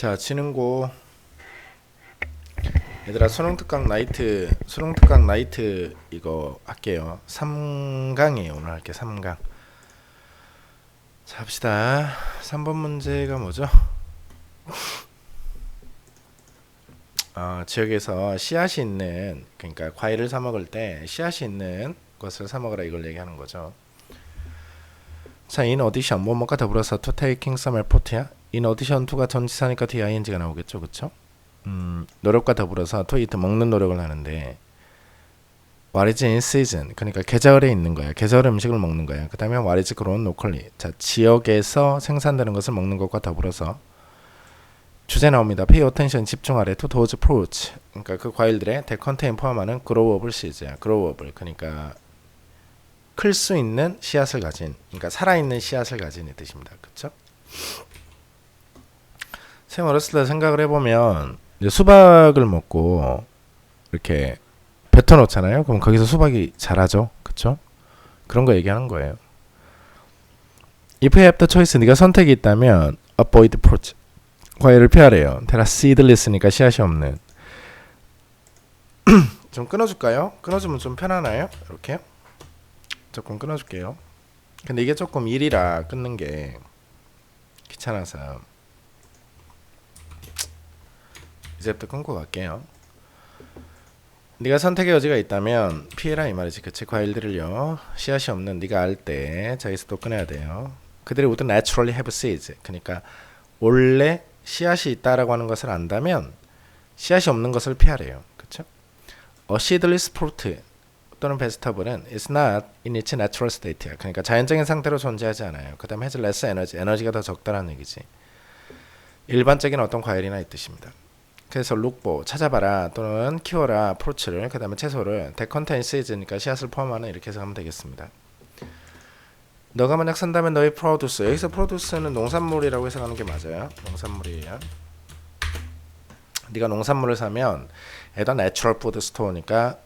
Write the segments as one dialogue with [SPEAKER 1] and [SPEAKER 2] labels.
[SPEAKER 1] 자, 치는고 얘들아, 수능특강 나이트 이거 할게요. 3강이에요. 오늘 할게 3강. 자, 합시다. 3번 문제가 뭐죠? 지역에서 씨앗이 있는, 그러니까 과일을 사 먹을 때 씨앗이 있는 것을 사 먹으라, 이걸 얘기하는 거죠. 자, in addition 뭐뭐가 더불어서 to taking some effort야. in addition to가 전치사니까 뒤에 ing가 나오겠죠, 그쵸? 노력과 더불어서 to eat 먹는 노력을 하는데 what is in season, 그러니까 계절에 있는 거야. 계절 음식을 먹는 거야. 그 다음에 what is grown locally, 자, 지역에서 생산되는 것을 먹는 것과 더불어서 주제 나옵니다. pay attention, 집중하래. to those fruits, 그러니까 그 과일들의 they contain 포함하는 growable seeds야. growable, 그러니까 클 수 있는 씨앗을 가진, 그러니까 살아있는 씨앗을 가진 이 뜻입니다. 그쵸? 쌤 어렸을 때 생각을 해보면 이제 수박을 먹고 이렇게 뱉어놓잖아요. 그럼 거기서 수박이 자라죠. 그쵸? 그런 거 얘기하는 거예요. If you have the choice, 네가 선택이 있다면 avoid fruit, 과일을 피하래요. 테라 seedless니까 씨앗이 없는. 좀 끊어줄까요? 끊어주면 좀 편하나요? 이렇게 조금 끊어줄게요. 근데 이게 조금 일이라 끊는 게 귀찮아서 이제부터 끊고 갈게요. 네가 선택의 여지가 있다면 피해라, 이 말이지. 그치? 과일들을요, 씨앗이 없는 네가 알 때, 자, 여기서 또 끊어야 돼요. 그들이 would naturally have seeds, 그러니까 원래 씨앗이 있다라고 하는 것을 안다면 씨앗이 없는 것을 피하래요. 그쵸? A seedless fruit 또는 vegetable은 is not in its natural state야. 그러니까 자연적인 상태로 존재하지 않아요. 그 다음에 has less energy, 에너지가 더 적다라는 얘기지. 일반적인 어떤 과일이나 이 뜻입니다. 그래서 look for, 찾아봐라 또는 키워라 fruits를, 그 다음에 채소를 that contain seeds니까 씨앗을 포함하는, 이렇게 해석하면 되겠습니다. 너가 만약 산다면 너의 produce, 여기서 produce는 농산물이라고 해석하는 게 맞아요. 농산물이에요. 네가 농산물을 사면 에다 natural food store니까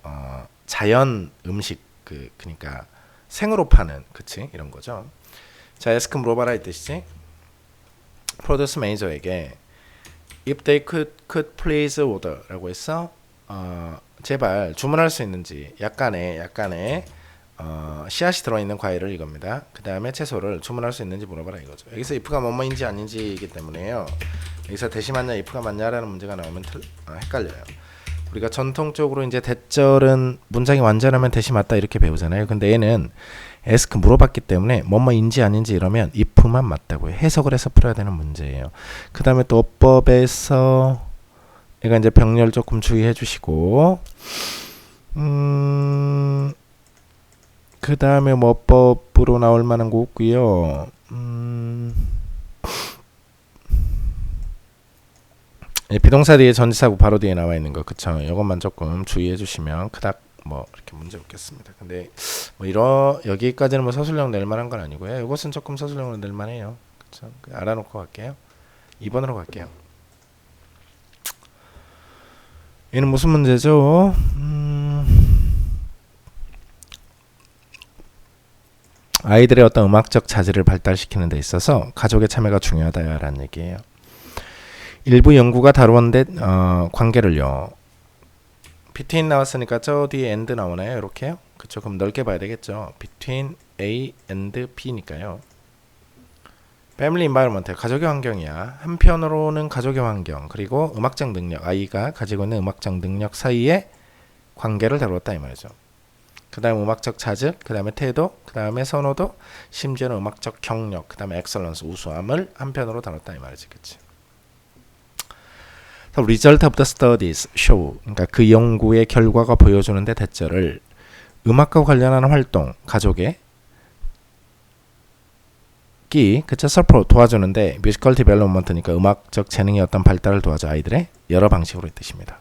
[SPEAKER 1] 자연 음식, 그러니까 생으로 파는, 그치? 이런 거죠. 자, ask 물어봐라 이 뜻이지. produce 매니저에게 if they could please order라고 해서 제발 주문할 수 있는지, 약간의 씨앗이 들어있는 과일을, 이겁니다. 그 다음에 채소를 주문할 수 있는지 물어봐라 이거죠. 여기서 if가 뭐뭐인지 아닌지이기 때문에요. 여기서 대시 맞냐 if가 맞냐라는 문제가 나오면 헷갈려요. 우리가 전통적으로 이제 대절은 문장이 완전하면 대시 맞다 이렇게 배우잖아요. 근데 얘는 ask 물어봤기 때문에 뭐뭐인지 아닌지 이러면 if만 맞다고 해석을 해서 풀어야 되는 문제예요. 그 다음에 또 어법에서 얘가 이제 병렬 조금 주의해 주시고, 그 다음에 뭐 어법으로 나올 만한 거 없고요. 비동사 뒤에 전치사고 바로 뒤에 나와 있는 거, 그쵸? 이것만 조금 주의해 주시면 그닥 뭐 이렇게 문제 없겠습니다. 근데 뭐 여기까지는 뭐 서술형 낼 만한 건 아니고요. 이것은 조금 서술형으로 낼 만해요. 그쵸? 알아놓고 갈게요. 2번으로 갈게요. 얘는 무슨 문제죠? 아이들의 어떤 음악적 자질을 발달시키는 데 있어서 가족의 참여가 중요하다라는 얘기예요. 일부 연구가 다루었는데 관계를요, between 나왔으니까 저 뒤에 and 나오나요? 이렇게요? 그쵸? 그럼 넓게 봐야 되겠죠. between A and B니까요. family environment, 가족의 환경이야. 한편으로는 가족의 환경, 그리고 음악적 능력, 아이가 가지고 있는 음악적 능력 사이에 관계를 다루었다 이 말이죠. 그 다음에 음악적 자질, 그 다음에 태도, 그 다음에 선호도, 심지어는 음악적 경력, 그 다음에 엑셀런스, 우수함을 한편으로 다뤘다 이 말이지. 그치? result of the studies show, 그러니까 그 연구의 결과가 보여주는데 대절을 음악과 관련한 활동, 가족의 그쵸? support, 도와주는데 musical development니까 음악적 재능의 어떤 발달을 도와줘 아이들의 여러 방식으로 이 뜻입니다.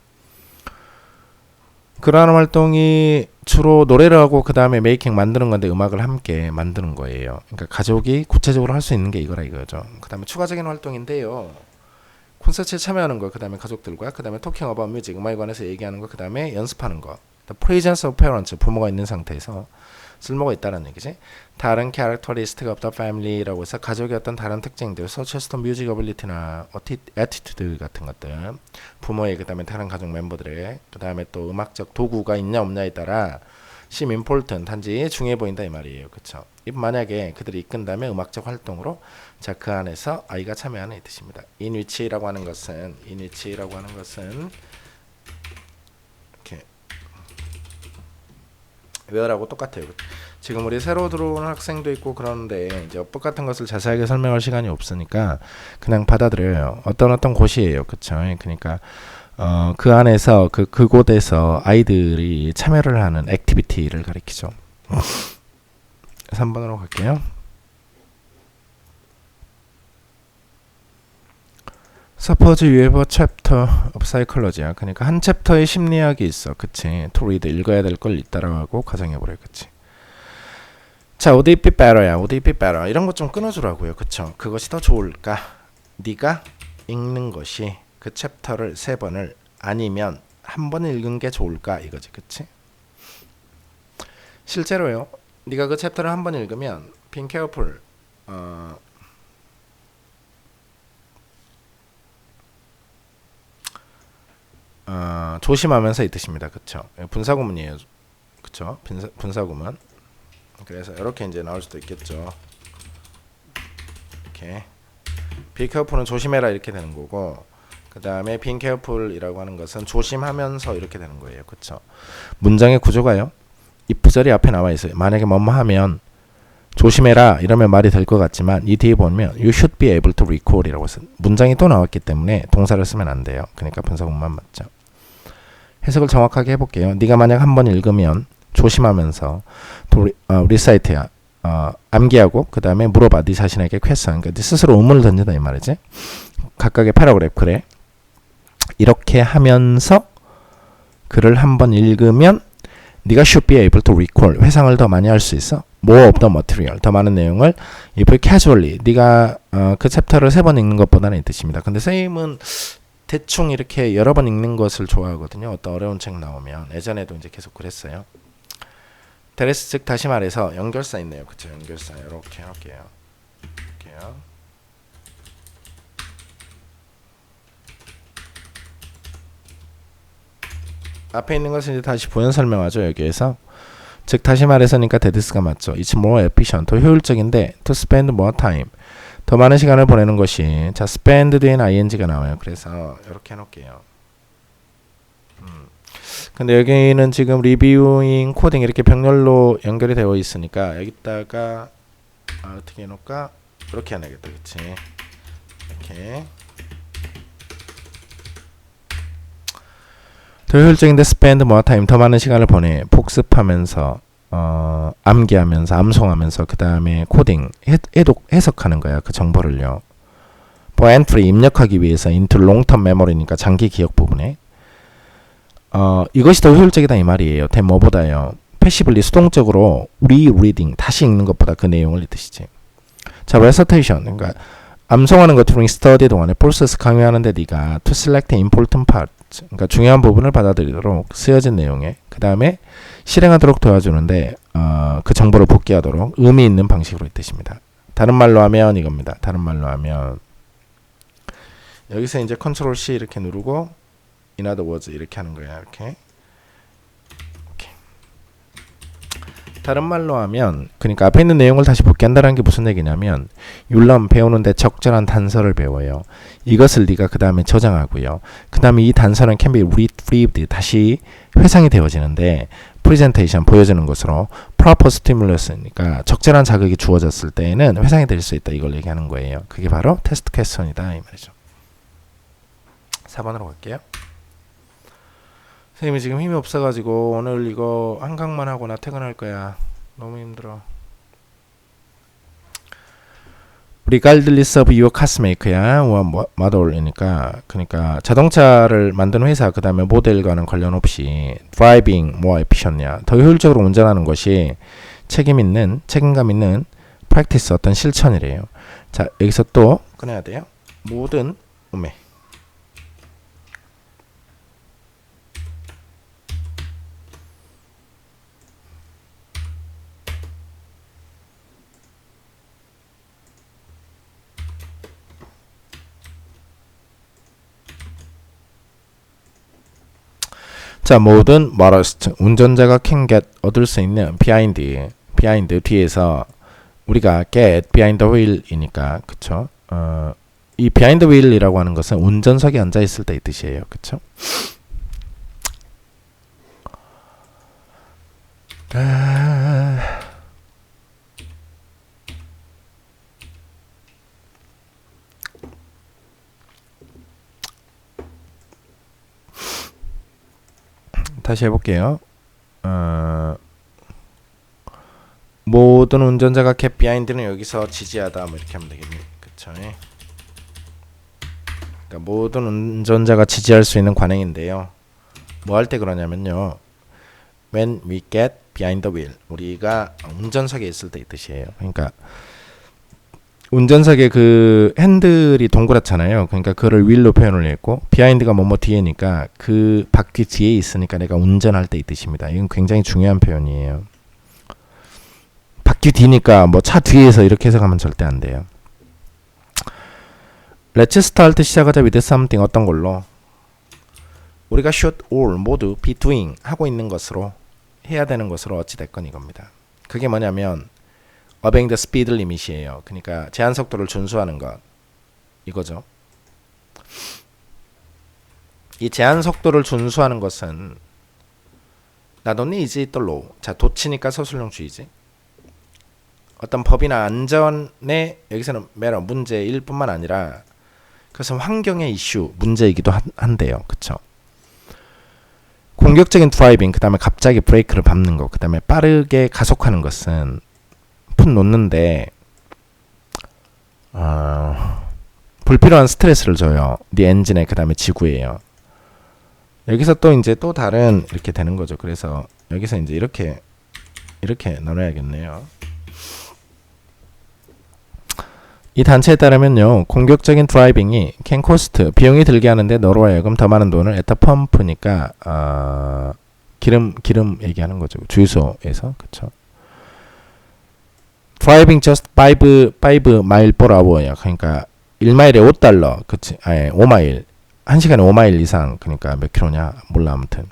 [SPEAKER 1] 그러한 활동이 주로 노래를 하고 그 다음에 메이킹 만드는 건데 음악을 함께 만드는 거예요. 그러니까 가족이 구체적으로 할 수 있는 게 이거라 이거죠. 그 다음에 추가적인 활동인데요, 콘서트에 참여하는 거, 그 다음에 가족들과, 그 다음에 talking about music, 음악에 관해서 얘기하는 거, 그 다음에 연습하는 거, presence of parents, 부모가 있는 상태에서 쓸모가 있다는 얘기지. 다른 characteristic of the family라고 해서 가족의 어떤 다른 특징들, such as the music ability나 attitude 같은 것들, 부모의 그 다음에 다른 가족 멤버들의 그 다음에 또 음악적 도구가 있냐 없냐에 따라 seem important, 단지 중요해 보인다 이 말이에요. 그쵸? 만약에 그들이 이끈다면 음악적 활동으로 자 그 안에서 아이가 참여하는 이 뜻입니다. in which라고 하는 것은 이렇게 where하고 똑같아요. 지금 우리 새로 들어오는 학생도 있고 그러는데 이제 어법 같은 것을 자세하게 설명할 시간이 없으니까 그냥 받아들여요. 어떤 곳이에요. 그쵸? 그러니까 그 안에서 그곳에서 아이들이 참여를 하는 액티비티를 가리키죠. 3번으로 갈게요. Suppose you have a chapter of psychology야. 그러니까 한 챕터에 심리학이 있어. 그치? To read, 읽어야 될 걸 있다라고 하고 가정해버려. 그치? 자, would it be better야. would it be better. 이런 것 좀 끊어주라고요. 그쵸? 그것이 더 좋을까? 네가 읽는 것이 그 챕터를 3번을 아니면 한 번 읽은 게 좋을까? 이거지. 그치? 실제로요. 네가 그 챕터를 한 번 읽으면 being careful 조심하면서 이 뜻입니다. 그쵸? 분사구문이에요. 그쵸? 분사구문. 그래서 이렇게 이제 나올 수도 있겠죠. 이렇게 be careful은 조심해라 이렇게 되는 거고, 그 다음에 being careful이라고 하는 것은 조심하면서 이렇게 되는 거예요. 그쵸? 문장의 구조가요. if절이 앞에 나와 있어요. 만약에 뭐뭐 하면 조심해라 이러면 말이 될 것 같지만 이 뒤에 보면 you should be able to recall이라고 해서 문장이 또 나왔기 때문에 동사를 쓰면 안 돼요. 그러니까 분사구문만 맞죠. 해석을 정확하게 해볼게요. 네가 만약 한번 읽으면 조심하면서 recite야. 암기하고 그 다음에 물어봐. 네 자신에게 question. 그러니까 네 스스로 의문을 던진다 이 말이지. 각각의 패러그래프. 그래. 이렇게 하면서 글을 한번 읽으면 네가 should be able to recall. 회상을 더 많이 할 수 있어. more of the material. 더 많은 내용을 if casually. 네가 그 챕터를 3번 읽는 것보다는 이 뜻입니다. 근데 선생님은 대충 이렇게 여러 번 읽는 것을 좋아하거든요. 어떤 어려운 책 나오면. 예전에도 이제 계속 그랬어요. 데레스 즉 다시 말해서 연결사 있네요. 그쵸? 연결사 이렇게 할게요. 앞에 있는 것을 이제 다시 부연 설명하죠. 여기에서 즉 다시 말해서니까 데드스가 맞죠. It's more efficient. 더 효율적인데 to spend more time. 더 많은 시간을 보내는 것이 자 spend 뒤에는 ing가 나와요. 그래서 이렇게 해놓을게요. 근데 여기는 지금 리뷰잉, 코딩 이렇게 병렬로 연결이 되어 있으니까 여기다가 어떻게 해놓을까? 이렇게 해놔야겠다. 그치? 이렇게 더 효율적인데 spend more time. 더 많은 시간을 보내. 복습하면서 암기하면서 암송하면서 그 다음에 코딩 해석하는 거야. 그 정보를요. for entry 입력하기 위해서 into long-term memory니까 장기 기억 부분에 이것이 더 효율적이다 이 말이에요. 된 뭐보다요. 패시블리 수동적으로 rereading 다시 읽는 것보다 그 내용을 이 뜻이지. 자, recitation 그러니까 암송하는 것 during study 동안에 process 강요하는데 네가 to select important part 그러니까 중요한 부분을 받아들이도록 쓰여진 내용에 그 다음에 실행하도록 도와주는데 그 정보를 복귀하도록 의미 있는 방식으로 이 뜻입니다. 다른 말로 하면 이겁니다. 다른 말로 하면 여기서 이제 컨트롤 C 이렇게 누르고 in other words 이렇게 하는 거야. 이렇게. 다른 말로 하면 그러니까 앞에 있는 내용을 다시 복귀한다는 게 무슨 얘기냐면 율럼 배우는데 적절한 단서를 배워요. 이것을 네가 그 다음에 저장하고요. 그 다음에 이 단서는 can be retrieved 다시 회상이 되어지는데 presentation 보여주는 것으로 proper stimulu스니까 적절한 자극이 주어졌을 때에는 회상이 될 수 있다. 이걸 얘기하는 거예요. 그게 바로 테스트 퀘스천이다 이 말이죠. 4번으로 갈게요. 선생님이 지금 힘이 없어가지고 오늘 이거 한 강만 하고 나 퇴근할 거야. 너무 힘들어. Regardless of your carmaker야, model이니까 그러니까 자동차를 만드는 회사 그 다음에 모델과는 관련 없이 driving more efficient냐, 더 효율적으로 운전하는 것이 책임감 있는 practice 어떤 실천이래요. 자 여기서 또 꺼내야 돼요. 모든 음해. 자, 모든 motorist 운전자가 can get 얻을 수 있는 behind 뒤에서 우리가 get behind the wheel이니까 그쵸? 이 behind the wheel이라고 하는 것은 운전석에 앉아 있을 때 이 뜻이에요. 그쵸? 다시 해볼게요. 모든 운전자가 get behind는 여기서 지지하다 뭐 이렇게 하면 되겠네요. 그쵸? 그러니까 모든 운전자가 지지할 수 있는 관행인데요. 뭐 할 때 그러냐면요. When we get behind the wheel, 우리가 운전석에 있을 때 이 뜻이에요. 그러니까 운전석에 그 핸들이 동그랗잖아요. 그러니까 그를 wheel로 표현을 했고 behind가 뭐뭐 뒤에니까 그 바퀴 뒤에 있으니까 내가 운전할 때 이 뜻입니다. 이건 굉장히 중요한 표현이에요. 바퀴 뒤니까 뭐 차 뒤에서 이렇게 해석하면 절대 안 돼요. Let's start 시작하자 with something 어떤 걸로 우리가 should all 모두 be doing 하고 있는 것으로 해야 되는 것으로 어찌됐건 이겁니다. 그게 뭐냐면 obeying the speed limit이에요. 그러니까 제한 속도를 준수하는 것 이거죠. 이 제한 속도를 준수하는 것은 not only is it the law 자 도치니까 서술형 주의지 어떤 법이나 안전의 여기서는 매러 문제일 뿐만 아니라 그것은 환경의 이슈 문제이기도 한데요. 그쵸? 공격적인 드라이빙 그 다음에 갑자기 브레이크를 밟는 것 그 다음에 빠르게 가속하는 것은 푼 놓는데 불필요한 스트레스를 줘요. 네 엔진에 그 다음에 지구에요. 여기서 또 이제 또 다른 이렇게 되는 거죠. 그래서 여기서 이제 이렇게 나눠야겠네요. 이 단체에 따르면요. 공격적인 드라이빙이 can cost 비용이 들게 하는데 너로 하여금 더 많은 돈을 at the pump니까 기름 얘기하는 거죠. 주유소에서. 그쵸? Driving just 5 mile per hour야. 그러니까 1마일에 $5. 그치? 아니, 5마일. 1시간에 5마일 이상. 그러니까 몇 킬로냐? 몰라 아무튼.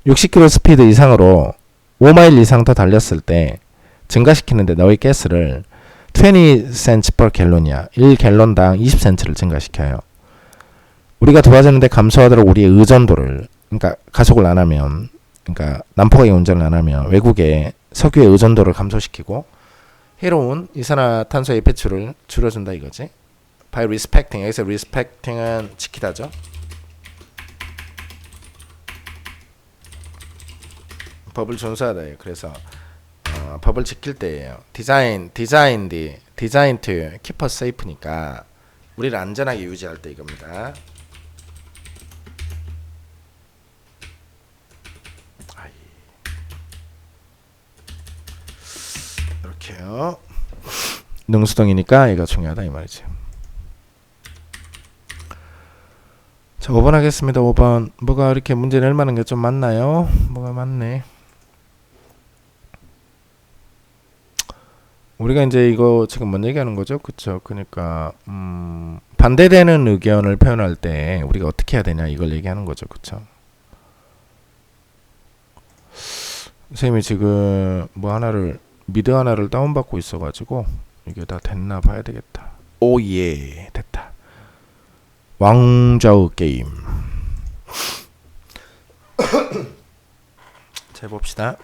[SPEAKER 1] 60km 스피드 이상으로 5마일 이상 더 달렸을 때 증가시키는데 너의 가스를 20 cents per gallon이야. 1갤런당 20센트를 증가시켜요. 우리가 도와주는데 감소하도록 우리의 의존도를 그러니까 가속을 안 하면 그러니까 난폭하게 운전을 안 하면 외국에 석유의 의존도를 감소시키고 해로운 이산화탄소의 배출을 줄여준다 이거지. By respecting 여기서 respecting은 지키다죠. 법을 준수하다예요. 그래서 법을 지킬 때예요. Design to keep us safe니까 우리를 안전하게 유지할 때 이겁니다. 이렇게요. 능수동이니까 이거 중요하다 이 말이지. 자, 5번 하겠습니다. 5번 뭐가 이렇게 문제 낼 만한 게 좀 많나요? 뭐가 많네. 우리가 이제 이거 지금 뭔 얘기하는 거죠? 그쵸? 그러니까 반대되는 의견을 표현할 때 우리가 어떻게 해야 되냐 이걸 얘기하는 거죠. 그쵸? 선생님이 지금 뭐 하나를 미드 하나를 다운받고 있어가지고 이게 다 됐나 봐야 되겠다. 오예 됐다. 왕좌의 게임. 자 봅시다.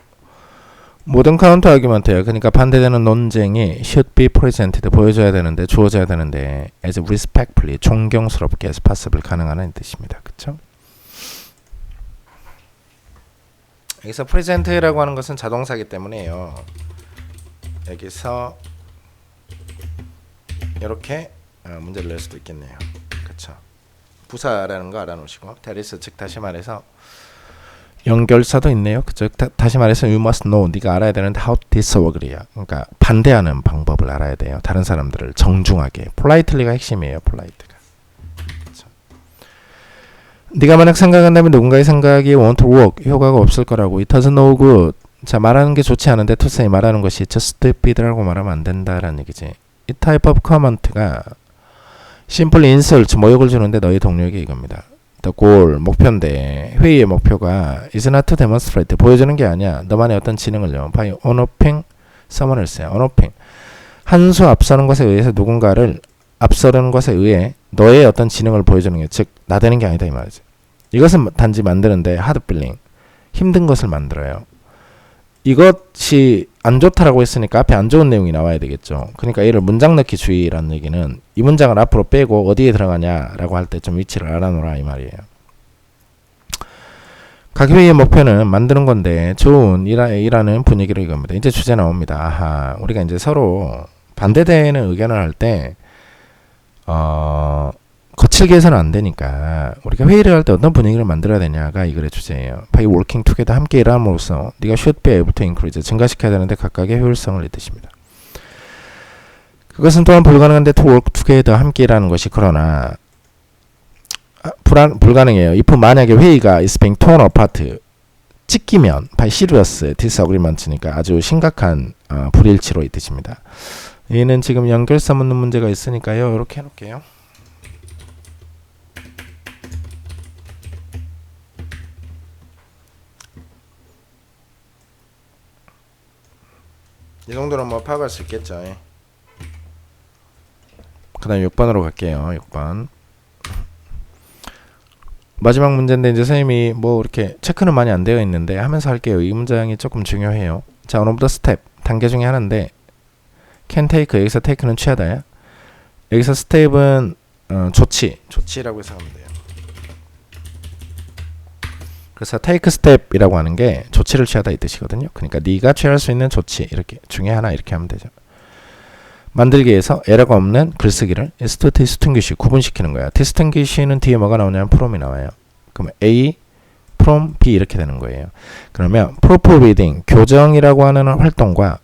[SPEAKER 1] 모든 카운터 아규먼트예요. 그러니까 반대되는 논쟁이 should be presented 보여줘야 되는데 주어져야 되는데 as respectfully 존경스럽게 as possible 가능한 뜻입니다. 그쵸? 여기서 present라고 하는 것은 자동사기 때문에요. 여기서 이렇게 문제를 낼 수도 있겠네요. 그쵸? 부사라는 거 알아놓으시고 that is 즉 다시 말해서 연결사도 있네요. 그죠? 다시 말해서 you must know 네가 알아야 되는데 how disagree야. 그러니까 반대하는 방법을 알아야 돼요. 다른 사람들을 정중하게. politely가 핵심이에요. polite가. 그렇죠? 네가 만약 생각한다면 누군가의 생각이 won't work 효과가 없을 거라고. It doesn't no good. 자 말하는 게 좋지 않은데 to say 말하는 것이 just stupid라고 말하면 안 된다라는 얘기지. 이 type of comment가 simple insult 모욕을 주는데 너의 동료에게 이겁니다. the goal, 목표인데 회의의 목표가 is not to demonstrate, 보여주는 게 아니야. 너만의 어떤 지능을요. by on-opping someone else, on-opping. 한 수 앞서는 것에 의해서 누군가를 앞서는 것에 의해 너의 어떤 지능을 보여주는 게, 즉 나대는 게 아니다 이 말이지. 이것은 단지 만드는데 hard feeling, 힘든 것을 만들어요. 이것이 안 좋다라고 했으니까 앞에 안 좋은 내용이 나와야 되겠죠. 그러니까 얘를 문장 넣기 주의라는 얘기는 이 문장을 앞으로 빼고 어디에 들어가냐라고 할 때 좀 위치를 알아놓으라 이 말이에요. 각 회의의 목표는 만드는 건데 좋은 일하는 분위기를 이겁니다. 이제 주제 나옵니다. 아하, 우리가 이제 서로 반대되는 의견을 할 때 거칠게 해서는 안 되니까 우리가 회의를 할 때 어떤 분위기를 만들어야 되냐가 이 글의 주제예요. by working together, 함께 일함으로써 네가 should be able to increase, 증가시켜야 되는데 각각의 효율성을 이 뜻입니다. 그것은 또한 불가능한데 to work together, 함께 일하는 것이 그러나 불가능해요. if 만약에 회의가 is being torn apart, 찢기면 by serious disagreement니까 아주 심각한 불일치로 이 뜻입니다. 얘는 지금 연결사 묻는 문제가 있으니까요. 이렇게 해놓을게요. 이 정도는 뭐 파악할 수 있겠죠. 그 다음 6번으로 갈게요. 6번 마지막 문제인데 이제 선생님이 뭐 이렇게 체크는 많이 안 되어 있는데 하면서 할게요. 이 문장이 조금 중요해요. 자, one of the step, 단계 중에 하나인데 can take, 여기서 take는 취하다야. 여기서 step은 조치라고 해석하면 돼요. 그래서 take step이라고 하는 게 조치를 취하다 이 뜻이거든요. 그러니까 네가 취할 수 있는 조치, 이렇게 중에 하나 이렇게 하면 되죠. 만들기 위해서 에러가 없는 글쓰기를 is to distinguish, 구분시키는 거야. distinguish는 뒤에 뭐가 나오냐면 from이 나와요. 그럼 A, from, B 이렇게 되는 거예요. 그러면 proofreading, 교정이라고 하는 활동과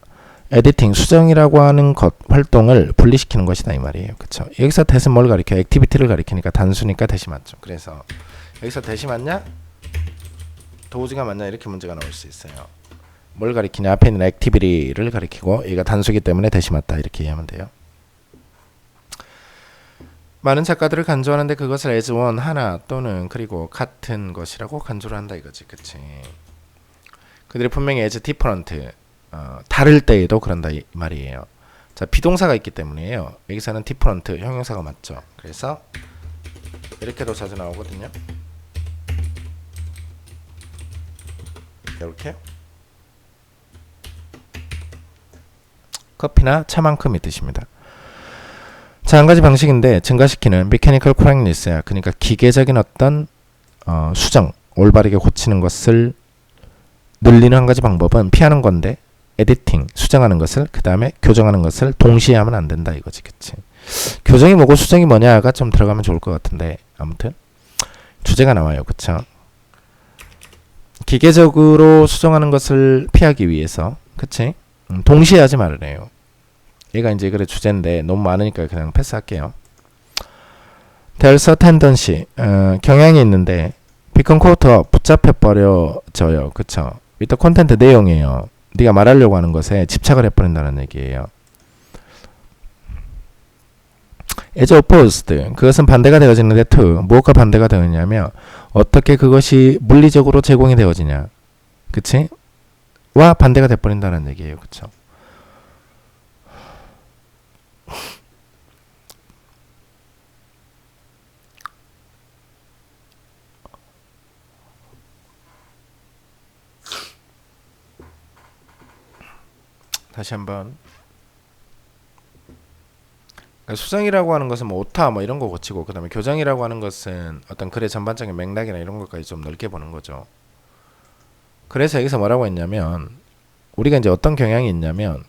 [SPEAKER 1] editing, 수정이라고 하는 활동을 분리시키는 것이다 이 말이에요. 그쵸? 여기서 that은 뭘 가리켜? 액티비티를 가리키니까 단수니까 that이 맞죠. 그래서 여기서 that이 맞냐? 도우지가 맞냐? 이렇게 문제가 나올 수 있어요. 뭘 가리키냐? 앞에 있는 액티비티를 가리키고 얘가 단수기 때문에 that이 맞다 이렇게 이해하면 돼요. 많은 작가들을 간주하는데 그것을 as one, 하나 또는 그리고 같은 것이라고 간주를 한다 이거지. 그치? 그들이 분명히 as different, 다를 때에도 그런다 이 말이에요. 자, 비동사가 있기 때문이에요. 여기서는 different 형용사가 맞죠. 그래서 이렇게도 자주 나오거든요. 이렇게 커피나 차만큼이 뜻입니다. 자, 한 가지 방식인데 증가시키는 mechanical correctness야. 그러니까 기계적인 어떤 수정, 올바르게 고치는 것을 늘리는 한 가지 방법은 피하는 건데 에디팅, 수정하는 것을, 그 다음에 교정하는 것을 동시에 하면 안 된다 이거지. 그치? 교정이 뭐고 수정이 뭐냐가 좀 들어가면 좋을 것 같은데 아무튼 주제가 나와요. 그쵸? 기계적으로 수정하는 것을 피하기 위해서, 그치? 동시에 하지 말으래요. 얘가 이제 그래 주제인데 너무 많으니까 그냥 패스할게요. There's a tendency, 경향이 있는데 become caught up, 붙잡혀 버려져요. 그쵸? with the content, 내용이에요. 네가 말하려고 하는 것에 집착을 해버린다는 얘기예요. as opposed, 그것은 반대가 되어지는데 to, 무엇과 반대가 되었냐면 어떻게 그것이 물리적으로 제공이 되어지냐, 그치? 와 반대가 돼버린다는 얘기예요. 그쵸? 다시 한번. 그러니까 수정이라고 하는 것은 뭐 오타 뭐 이런 거 고치고, 그 다음에 교정이라고 하는 것은 어떤 글의 전반적인 맥락이나 이런 것까지 좀 넓게 보는 거죠. 그래서 여기서 뭐라고 했냐면 우리가 이제 어떤 경향이 있냐면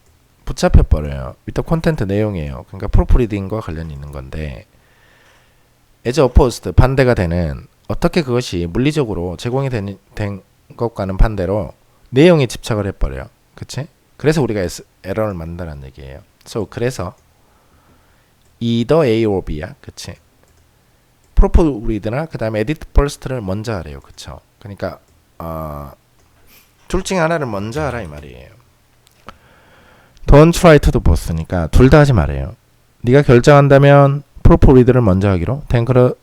[SPEAKER 1] 붙잡혀 버려요. with 콘텐트 내용이에요. 그러니까 프로프리딩과 관련이 있는 건데 as opposed, 반대가 되는, 어떻게 그것이 물리적으로 제공이 된 것과는 반대로 내용에 집착을 해버려요. 그치? 그래서 우리가 에러를 만든다는 얘기예요. So, 그래서 either A or B야. 그치? 프로프리드나 그 다음에 edit first를 먼저 하래요. 그쵸? 그러니까 둘 중에 하나를 먼저 하라 이 말이에요. Don't try to do both니까 둘 다 하지 말아요. 네가 결정한다면 프로프리드를 먼저 하기로,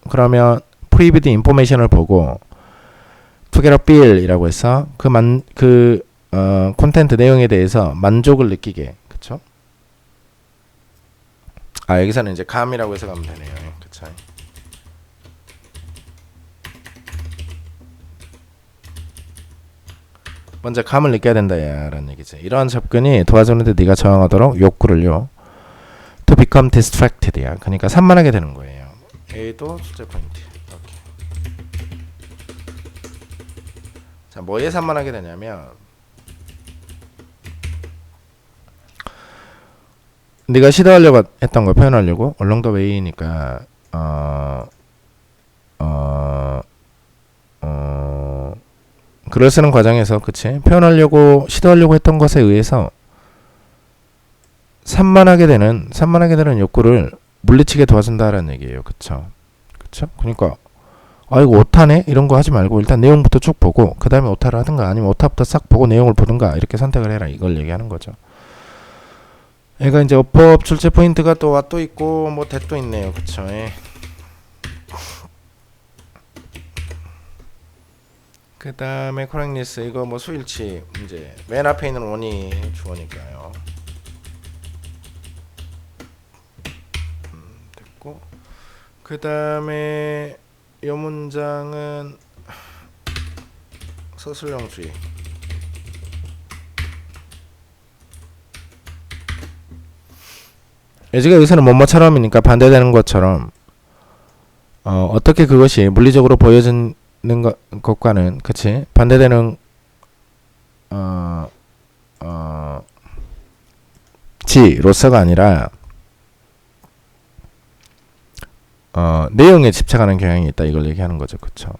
[SPEAKER 1] 그러면 프리비드 인포메이션을 보고 to get a feel이라고 해서 콘텐트 내용에 대해서 만족을 느끼게. 그쵸? 여기서는 이제 감이라고 해서 가면 되네요. 그쵸? 먼저 감을 느껴야 된다 라는 얘기지. 이러한 접근이 도와주는데 네가 저항하도록 욕구를요 to become distracted 야. 그러니까 산만하게 되는 거예요. A도 출제 포인트. 오케이. 자, 뭐에 산만하게 되냐면 네가 시도하려고 했던 걸 표현하려고 along the way니까 글을 쓰는 과정에서 그치? 시도하려고 했던 것에 의해서 산만하게 되는 욕구를 물리치게 도와준다라는 얘기예요. 그쵸? 그러니까 이거 오타네? 이런 거 하지 말고 일단 내용부터 쭉 보고 그 다음에 오타를 하든가 아니면 오타부터 싹 보고 내용을 보든가 이렇게 선택을 해라. 이걸 얘기하는 거죠. 얘가 이제 어법 출제 포인트가 또 와 있고 뭐 대도 있네요. 그쵸? 그 다음에 correctness 이거 뭐 수일치 문제 맨 앞에 있는 원이 주어니까요. 됐고 그 다음에 이 문장은 서술형주의. 예지가 여기서는 뭐뭐처럼이니까 반대되는 것처럼 어떻게 그것이 물리적으로 보여지는 것과는 그치 반대되는 지로서가 아니라 내용에 집착하는 경향이 있다. 이걸 얘기하는 거죠. 그쵸?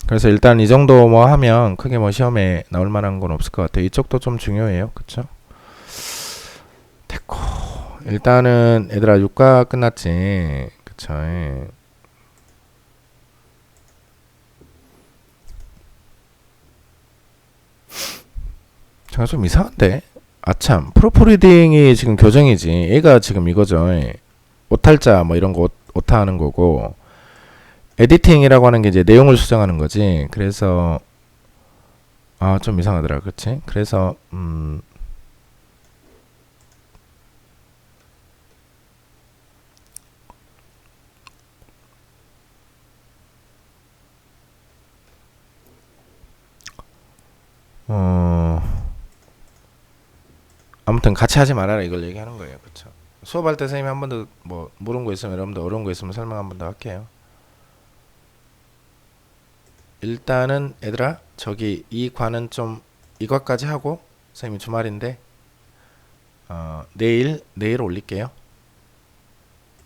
[SPEAKER 1] 그래서 일단 이 정도 뭐 하면 크게 뭐 시험에 나올 만한 건 없을 것 같아요. 이쪽도 좀 중요해요. 그쵸? 됐고 일단은 얘들아 육과 끝났지. 그쵸? 잠깐 좀 이상한데? 아참 프로프리딩이 지금 교정이지. 얘가 지금 이거죠. 오탈자 뭐 이런 거 오타하는 거고 에디팅이라고 하는 게 이제 내용을 수정하는 거지. 그래서 좀 이상하더라. 그치? 그래서 아무튼 같이 하지 말아라 이걸 얘기하는 거예요. 그쵸? 수업할 때 선생님이 한 번 더 뭐 모르는 거 있으면 여러분들 어려운 거 있으면 설명 한 번 더 할게요. 일단은 얘들아 저기 이 과는 좀 이것까지 하고 선생님이 주말인데 내일 올릴게요.